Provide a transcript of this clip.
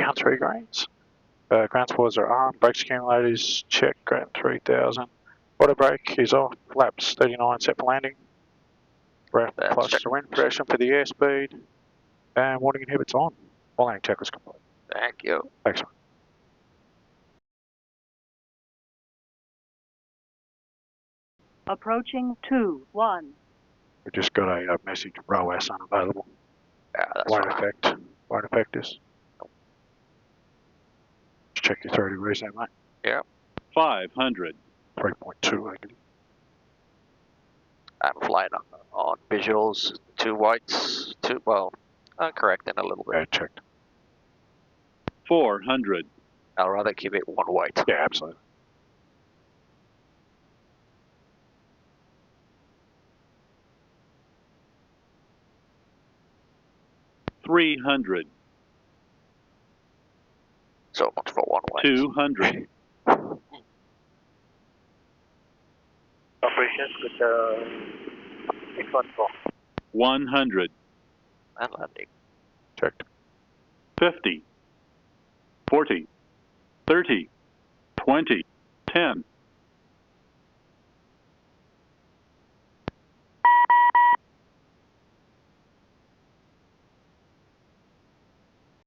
down 3 greens. Ground supports are armed, brakes accumulators check, ground 3000. Auto brake is off, flaps 39 set for landing. Ref plus the wind direction for the airspeed. And warning inhibits on. All landing check was complete. Thank you. Thanks. Approaching 2-1. We just got a message, ROAS unavailable. Yeah, that's Won't fine. affect us. Just check your 30 degrees there, mate. Yeah. 500. 3.2 negative. I'm flying on visuals, 2 whites, I'm correcting a little bit. Yeah, checked. 400. I'd rather keep it 1 white. Yeah, absolutely. $300. So much for 1 white. 200. Operations with 614. 100. And landing. Checked. 50. 40. 30. 20. 10.